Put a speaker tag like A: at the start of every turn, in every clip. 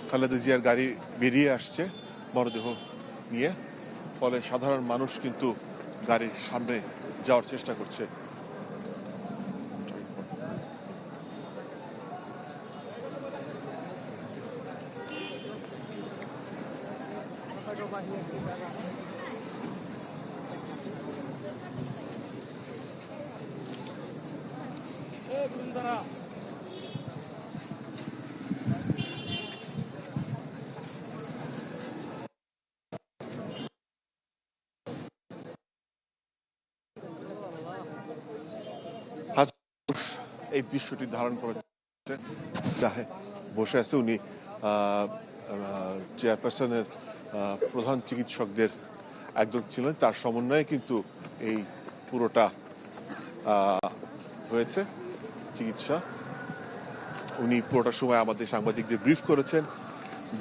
A: খালেদা জিয়ার গাড়ি বেরিয়ে আসছে মরদেহ নিয়ে, ফলে সাধারণ মানুষ কিন্তু গাড়ির সামনে যাওয়ার চেষ্টা করছে। এই দৃশ্যটি ধারণ করেছে, বসে আছে উনি চেয়ারপারসনের প্রধান চিকিৎসকদের একদল ছিলেন, তার সমন্বয়ে কিন্তু এই পুরোটা হয়েছে চিকিৎসা। উনি পুরোটা সময় আমাদের সাংবাদিকদের ব্রিফ করেছেন,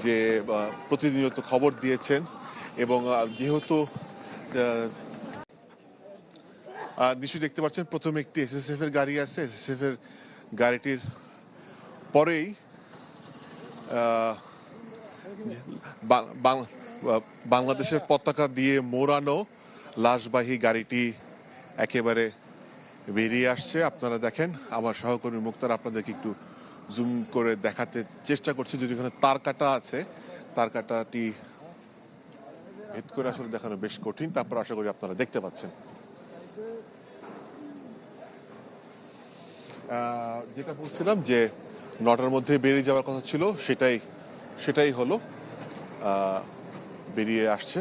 A: যে প্রতিনিয়ত খবর দিয়েছেন, এবং যেহেতু নিশ্চয়ই দেখতে পাচ্ছেন প্রথমে একটি এসএসএফ এর গাড়ি আছে, এসএসএফ এর গাড়িটির পরেই বাংলাদেশের পতাকা দিয়ে মোড়ানো লাশবাহী গাড়িটি একেবারে বেরিয়ে আসছে। আপনারা দেখেন, আমার সহকর্মী মুক্তার আপনাদেরকে একটু জুম করে দেখাতে চেষ্টা করছে, যদি এখানে তার কাটা আছে, তার কাটাটি ভেদ করে আসলে দেখানো বেশ কঠিন। তারপর আশা করি আপনারা দেখতে পাচ্ছেন। যেটা বলছিলাম যে 9টার মধ্যে বেরিয়ে যাওয়ার কথা ছিল, সেটাই হলো, বেরিয়ে আসছে।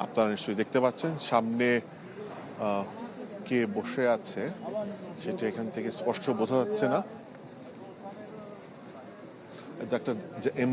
A: আপনারা নিশ্চয়ই দেখতে পাচ্ছেন সামনে কে বসে আছে সেটা এখান থেকে স্পষ্ট বোঝা যাচ্ছে না। Doctor M